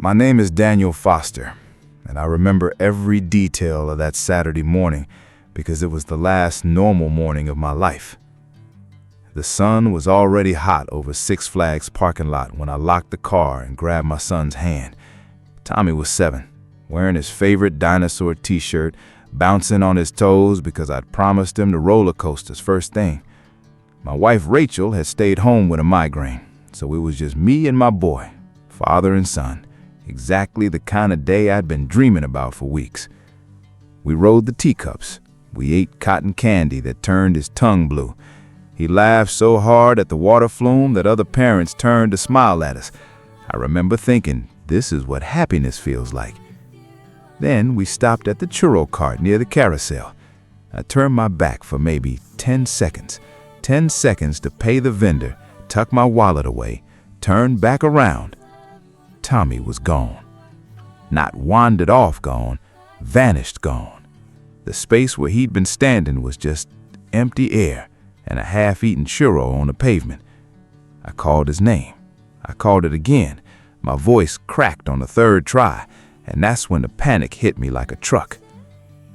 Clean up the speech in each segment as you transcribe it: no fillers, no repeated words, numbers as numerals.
My name is Daniel Foster, and I remember every detail of that Saturday morning because it was the last normal morning of my life. The sun was already hot over Six Flags parking lot when I locked the car and grabbed my son's hand. Tommy was 7, wearing his favorite dinosaur t-shirt, bouncing on his toes because I'd promised him the roller coasters first thing. My wife Rachel had stayed home with a migraine, so it was just me and my boy, father and son. Exactly the kind of day I'd been dreaming about for weeks. We rode the teacups. We ate cotton candy that turned his tongue blue. He laughed so hard at the water flume that other parents turned to smile at us. I remember thinking, this is what happiness feels like. Then we stopped at the churro cart near the carousel. I turned my back for maybe 10 seconds. 10 seconds to pay the vendor, tuck my wallet away, turn back around. Tommy was gone. Not wandered off gone, vanished gone. The space where he'd been standing was just empty air and a half-eaten churro on the pavement. I called his name. I called it again. My voice cracked on the third try, and that's when the panic hit me like a truck.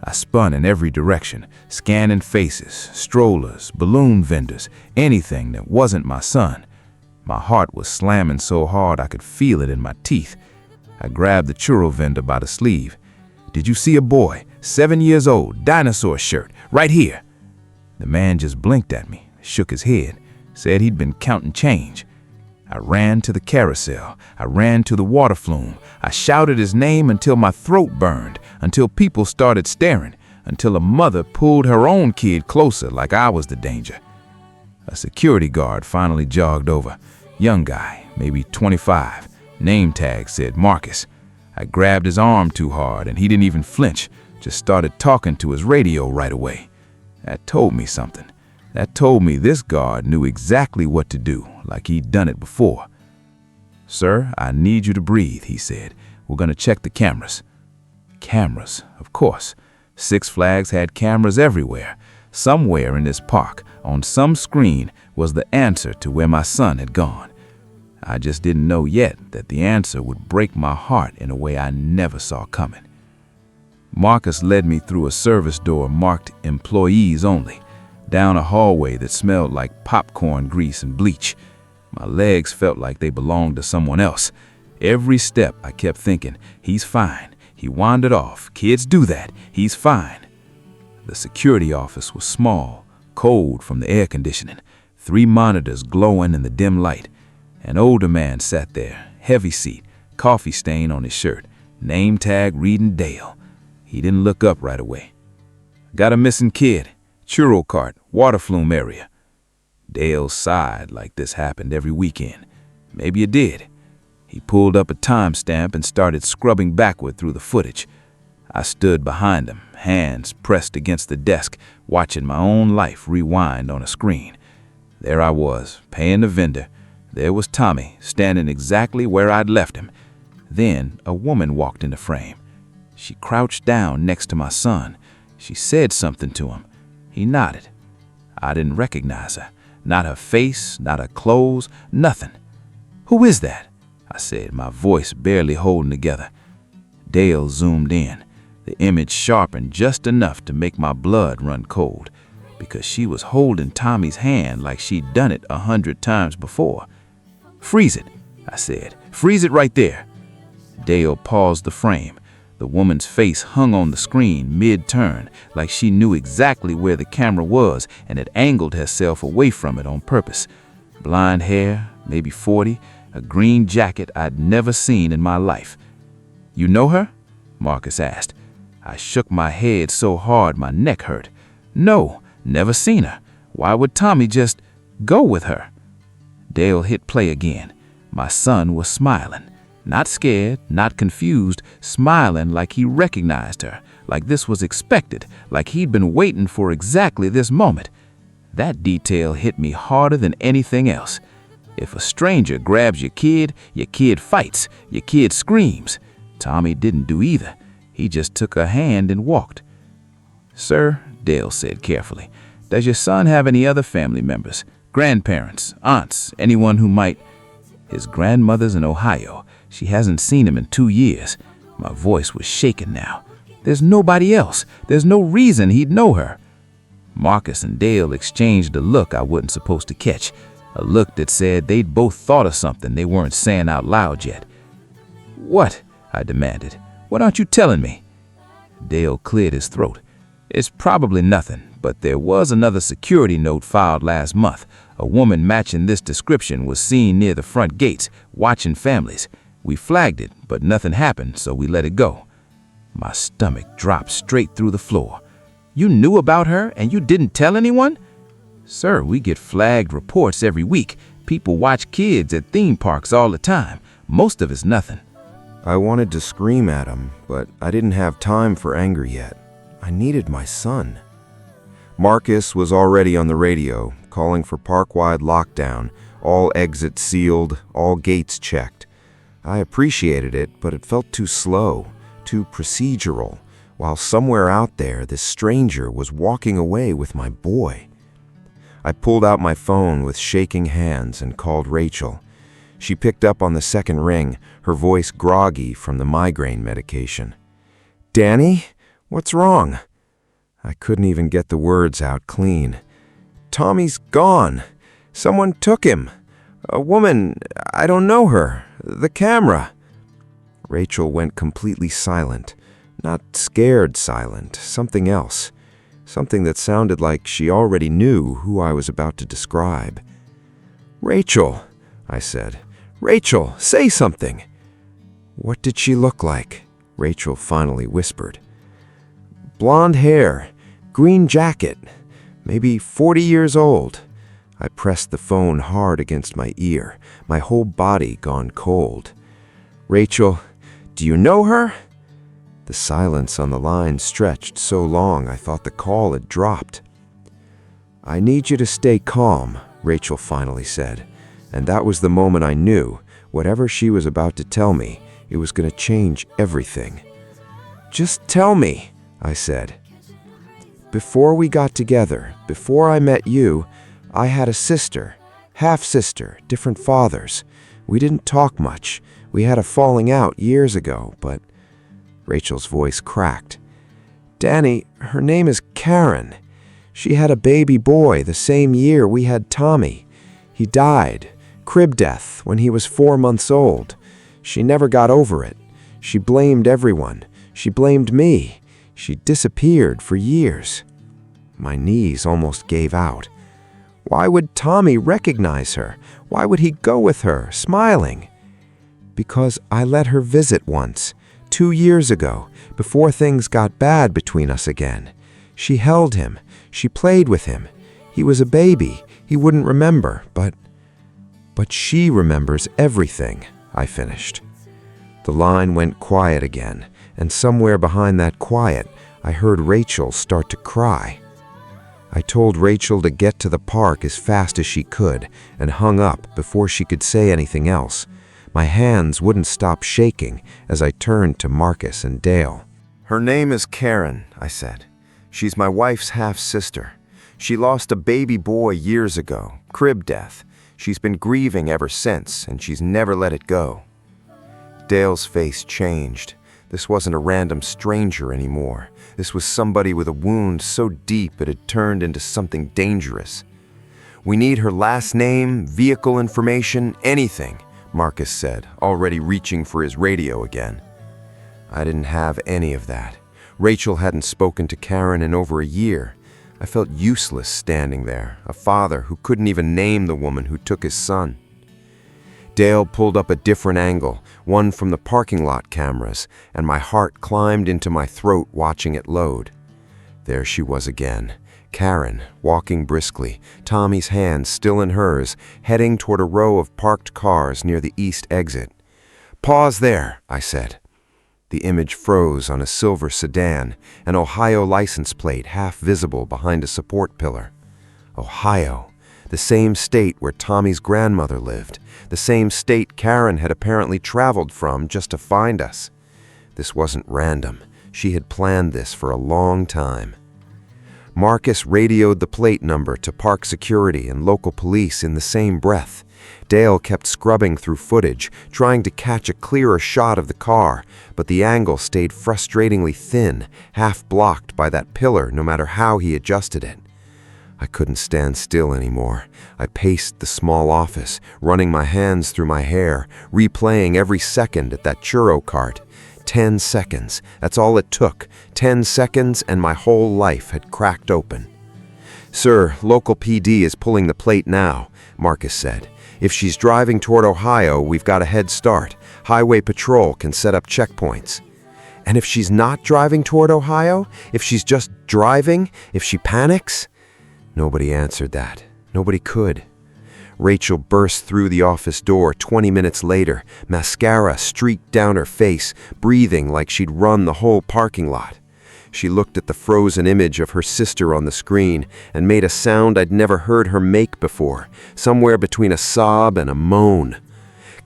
I spun in every direction, scanning faces, strollers, balloon vendors, anything that wasn't my son. My heart was slamming so hard I could feel it in my teeth. I grabbed the churro vendor by the sleeve. "Did you see a boy, 7 years old, dinosaur shirt, right here?" The man just blinked at me, shook his head, said he'd been counting change. I ran to the carousel. I ran to the water flume. I shouted his name until my throat burned, until people started staring, until a mother pulled her own kid closer like I was the danger. A security guard finally jogged over. Young guy, maybe 25. Name tag said Marcus. I grabbed his arm too hard and he didn't even flinch, just started talking to his radio right away. That told me something. That told me this guard knew exactly what to do, like he'd done it before. "Sir, I need you to breathe," he said. "We're going to check the cameras." Cameras, of course. Six Flags had cameras everywhere. Somewhere in this park, on some screen, was the answer to where my son had gone. I just didn't know yet that the answer would break my heart in a way I never saw coming. Marcus led me through a service door marked "Employees Only," down a hallway that smelled like popcorn grease and bleach. My legs felt like they belonged to someone else. Every step I kept thinking, he's fine. He wandered off. Kids do that. He's fine. The security office was small, cold from the air conditioning, 3 monitors glowing in the dim light. An older man sat there, heavy seat, coffee stain on his shirt, name tag reading Dale. He didn't look up right away. "Got a missing kid, churro cart, water flume area." Dale sighed like this happened every weekend. Maybe it did. He pulled up a timestamp and started scrubbing backward through the footage. I stood behind him, hands pressed against the desk, watching my own life rewind on a screen. There I was, paying the vendor. There was Tommy, standing exactly where I'd left him. Then a woman walked in the frame. She crouched down next to my son. She said something to him. He nodded. I didn't recognize her. Not her face, not her clothes, nothing. "Who is that?" I said, my voice barely holding together. Dale zoomed in. The image sharpened just enough to make my blood run cold, because she was holding Tommy's hand like she'd done it 100 times before. "Freeze it," I said. "Freeze it right there." Dale paused the frame. The woman's face hung on the screen mid-turn, like she knew exactly where the camera was and had angled herself away from it on purpose. Blonde hair, maybe 40, a green jacket I'd never seen in my life. "You know her?" Marcus asked. I shook my head so hard my neck hurt. "No, never seen her. Why would Tommy just go with her?" Dale hit play again. My son was smiling. Not scared, not confused, smiling like he recognized her, like this was expected, like he'd been waiting for exactly this moment. That detail hit me harder than anything else. If a stranger grabs your kid fights, your kid screams. Tommy didn't do either. He just took her hand and walked. "Sir," Dale said carefully, "does your son have any other family members? Grandparents, aunts, anyone who might—" "His grandmother's in Ohio. She hasn't seen him in 2 years. My voice was shaking now. There's nobody else. There's no reason he'd know her. Marcus and Dale exchanged a look I wasn't supposed to catch, a look that said they'd both thought of something they weren't saying out loud yet. "What?" I demanded. "What aren't you telling me?" Dale cleared his throat. "It's probably nothing, but there was another security note filed last month. A woman matching this description was seen near the front gates, watching families. We flagged it, but nothing happened, so we let it go." My stomach dropped straight through the floor. "You knew about her and you didn't tell anyone?" "Sir, we get flagged reports every week. People watch kids at theme parks all the time. Most of it's nothing." I wanted to scream at him, but I didn't have time for anger yet. I needed my son. Marcus was already on the radio, calling for park-wide lockdown, all exits sealed, all gates checked. I appreciated it, but it felt too slow, too procedural, while somewhere out there this stranger was walking away with my boy. I pulled out my phone with shaking hands and called Rachel. She picked up on the second ring, her voice groggy from the migraine medication. "Danny, what's wrong?" I couldn't even get the words out clean. "Tommy's gone. Someone took him. A woman, I don't know her. The camera." Rachel went completely silent. Not scared silent, something else. Something that sounded like she already knew who I was about to describe. "Rachel," I said. "Rachel, say something." "What did she look like?" Rachel finally whispered. "Blonde hair, green jacket, maybe 40 years old." I pressed the phone hard against my ear, my whole body gone cold. "Rachel, do you know her?" The silence on the line stretched so long I thought the call had dropped. "I need you to stay calm," Rachel finally said, and that was the moment I knew, whatever she was about to tell me, it was going to change everything. "Just tell me," I said. "Before we got together, before I met you, I had a sister, half-sister, different fathers. We didn't talk much. We had a falling out years ago, but..." Rachel's voice cracked. "Danny, her name is Karen. She had a baby boy the same year we had Tommy. He died, crib death, when he was 4 months old. She never got over it. She blamed everyone. She blamed me. She disappeared for years." My knees almost gave out. Why would Tommy recognize her? Why would he go with her, smiling? Because I let her visit once, 2 years ago, before things got bad between us again. She held him. She played with him. He was a baby. He wouldn't remember, but she remembers everything," I finished. The line went quiet again, and somewhere behind that quiet, I heard Rachel start to cry. I told Rachel to get to the park as fast as she could and hung up before she could say anything else. My hands wouldn't stop shaking as I turned to Marcus and Dale. "Her name is Karen," I said. "She's my wife's half-sister. She lost a baby boy years ago, crib death. She's been grieving ever since, and she's never let it go." Dale's face changed. This wasn't a random stranger anymore. This was somebody with a wound so deep it had turned into something dangerous. "We need her last name, vehicle information, anything," Marcus said, already reaching for his radio again. I didn't have any of that. Rachel hadn't spoken to Karen in over a year. I felt useless standing there, a father who couldn't even name the woman who took his son. Dale pulled up a different angle, one from the parking lot cameras, and my heart climbed into my throat watching it load. There she was again, Karen, walking briskly, Tommy's hand still in hers, heading toward a row of parked cars near the east exit. "Pause there," I said. The image froze on a silver sedan, an Ohio license plate half visible behind a support pillar. Ohio, the same state where Tommy's grandmother lived, the same state Karen had apparently traveled from just to find us. This wasn't random. She had planned this for a long time. Marcus radioed the plate number to park security and local police in the same breath. Dale kept scrubbing through footage, trying to catch a clearer shot of the car, but the angle stayed frustratingly thin, half blocked by that pillar no matter how he adjusted it. I couldn't stand still anymore. I paced the small office, running my hands through my hair, replaying every second at that churro cart. 10 seconds, that's all it took. 10 seconds and my whole life had cracked open. "Sir, local PD is pulling the plate now," Marcus said. "If she's driving toward Ohio, we've got a head start. Highway Patrol can set up checkpoints." "And if she's not driving toward Ohio? If she's just driving? If she panics?" Nobody answered that. Nobody could. Rachel burst through the office door 20 minutes later, mascara streaked down her face, breathing like she'd run the whole parking lot. She looked at the frozen image of her sister on the screen and made a sound I'd never heard her make before, somewhere between a sob and a moan.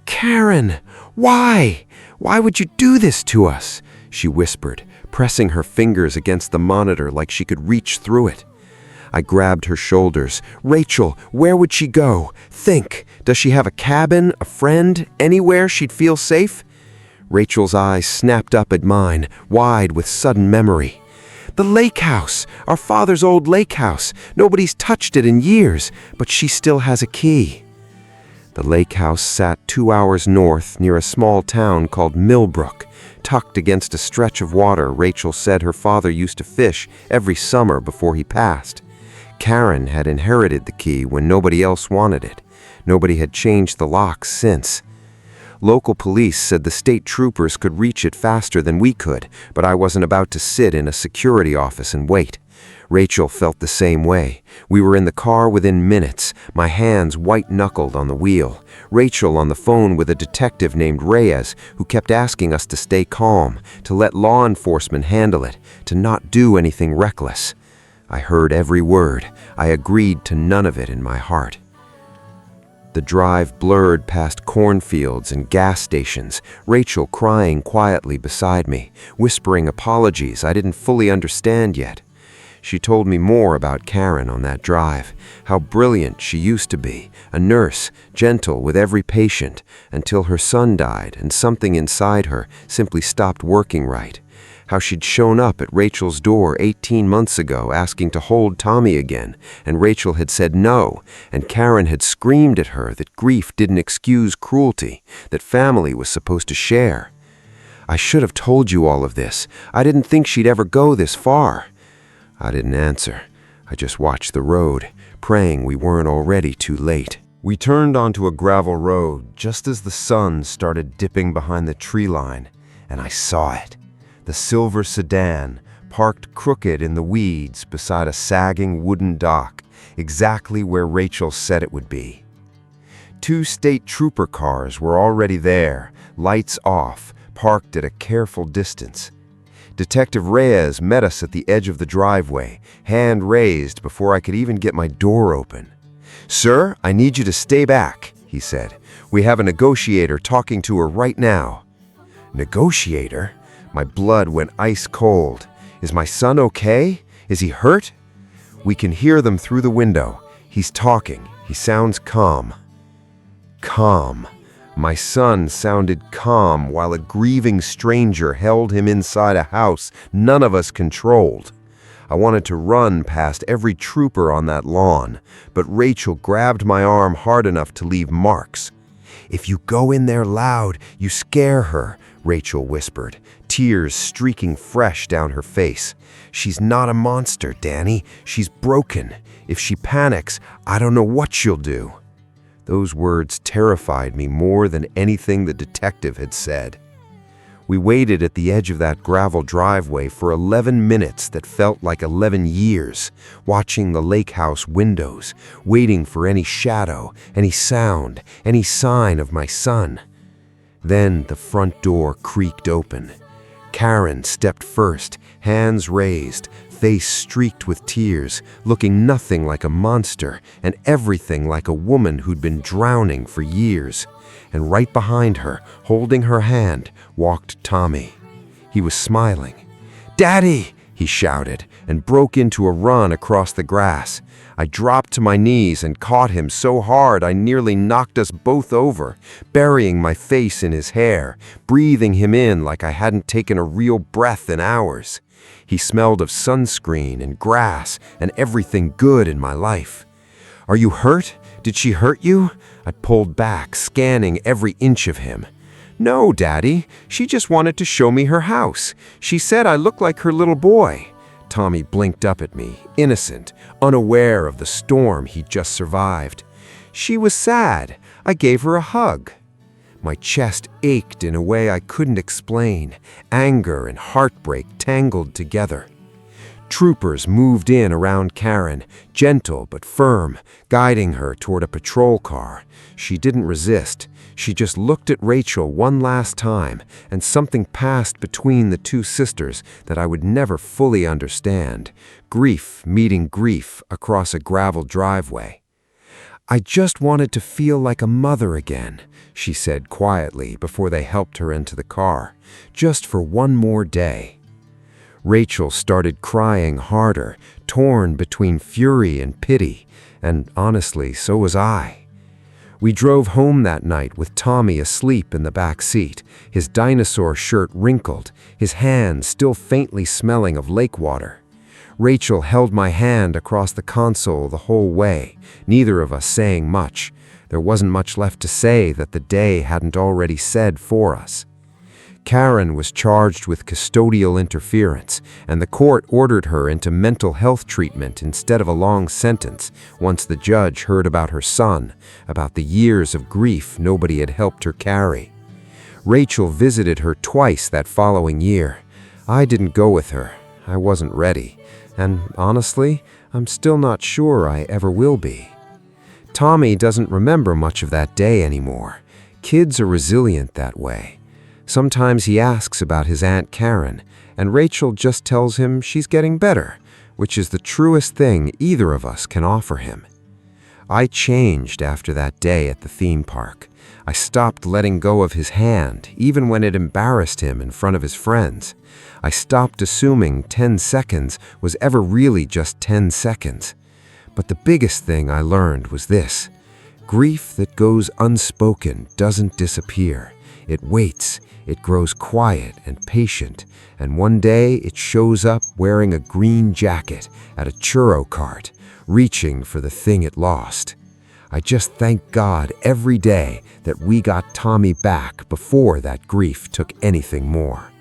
"Karen, why? Why would you do this to us?" she whispered, pressing her fingers against the monitor like she could reach through it. I grabbed her shoulders. "Rachel, where would she go? Think. Does she have a cabin, a friend, anywhere she'd feel safe?" Rachel's eyes snapped up at mine, wide with sudden memory. "The Lakehouse, our father's old Lakehouse. Nobody's touched it in years, but she still has a key." The Lakehouse sat 2 hours north near a small town called Milbrook, tucked against a stretch of water Rachel said her father used to fish every summer before he passed. Karen had inherited the key when nobody else wanted it. Nobody had changed the locks since. Local police said the state troopers could reach it faster than we could, but I wasn't about to sit in a security office and wait. Rachel felt the same way. We were in the car within minutes, my hands white-knuckled on the wheel. Rachel on the phone with a detective named Reyes, who kept asking us to stay calm, to let law enforcement handle it, to not do anything reckless. I heard every word. I agreed to none of it in my heart. The drive blurred past cornfields and gas stations, Rachel crying quietly beside me, whispering apologies I didn't fully understand yet. She told me more about Karen on that drive, how brilliant she used to be, a nurse, gentle with every patient, until her son died and something inside her simply stopped working right. How she'd shown up at Rachel's door 18 months ago asking to hold Tommy again, and Rachel had said no, and Karen had screamed at her that grief didn't excuse cruelty, that family was supposed to share. "I should have told you all of this. I didn't think she'd ever go this far." I didn't answer. I just watched the road, praying we weren't already too late. We turned onto a gravel road just as the sun started dipping behind the tree line, and I saw it. The silver sedan, parked crooked in the weeds beside a sagging wooden dock, exactly where Rachel said it would be. 2 state trooper cars were already there, lights off, parked at a careful distance. Detective Reyes met us at the edge of the driveway, hand raised before I could even get my door open. "Sir, I need you to stay back," he said. "We have a negotiator talking to her right now." "Negotiator?" My blood went ice cold. "Is my son okay? Is he hurt?" "We can hear them through the window. He's talking. He sounds calm." Calm. My son sounded calm while a grieving stranger held him inside a house none of us controlled. I wanted to run past every trooper on that lawn, but Rachel grabbed my arm hard enough to leave marks. "If you go in there loud, you scare her," Rachel whispered, tears streaking fresh down her face. "She's not a monster, Danny. She's broken. If she panics, I don't know what she'll do." Those words terrified me more than anything the detective had said. We waited at the edge of that gravel driveway for 11 minutes that felt like 11 years, watching the Lakehouse windows, waiting for any shadow, any sound, any sign of my son. Then the front door creaked open. Karen stepped first, hands raised, face streaked with tears, looking nothing like a monster and everything like a woman who'd been drowning for years. And right behind her, holding her hand, walked Tommy. He was smiling. "Daddy!" he shouted, and broke into a run across the grass. I dropped to my knees and caught him so hard I nearly knocked us both over, burying my face in his hair, breathing him in like I hadn't taken a real breath in hours. He smelled of sunscreen and grass and everything good in my life. "Are you hurt? Did she hurt you?" I pulled back, scanning every inch of him. "No, Daddy. She just wanted to show me her house. She said I look like her little boy." Tommy blinked up at me, innocent, unaware of the storm he'd just survived. "She was sad. I gave her a hug." My chest ached in a way I couldn't explain, anger and heartbreak tangled together. Troopers moved in around Karen, gentle but firm, guiding her toward a patrol car. She didn't resist. She just looked at Rachel one last time, and something passed between the two sisters that I would never fully understand. Grief meeting grief across a gravel driveway. "I just wanted to feel like a mother again," she said quietly before they helped her into the car. "Just for one more day." Rachel started crying harder, torn between fury and pity, and honestly, so was I. We drove home that night with Tommy asleep in the back seat, his dinosaur shirt wrinkled, his hands still faintly smelling of lake water. Rachel held my hand across the console the whole way, neither of us saying much. There wasn't much left to say that the day hadn't already said for us. Karen was charged with custodial interference, and the court ordered her into mental health treatment instead of a long sentence once the judge heard about her son, about the years of grief nobody had helped her carry. Rachel visited her twice that following year. I didn't go with her. I wasn't ready, and honestly, I'm still not sure I ever will be. Tommy doesn't remember much of that day anymore. Kids are resilient that way. Sometimes he asks about his Aunt Karen, and Rachel just tells him she's getting better, which is the truest thing either of us can offer him. I changed after that day at the theme park. I stopped letting go of his hand, even when it embarrassed him in front of his friends. I stopped assuming 10 seconds was ever really just 10 seconds. But the biggest thing I learned was this: grief that goes unspoken doesn't disappear. It waits. It grows quiet and patient, and one day it shows up wearing a green jacket at a churro cart, reaching for the thing it lost. I just thank God every day that we got Tommy back before that grief took anything more.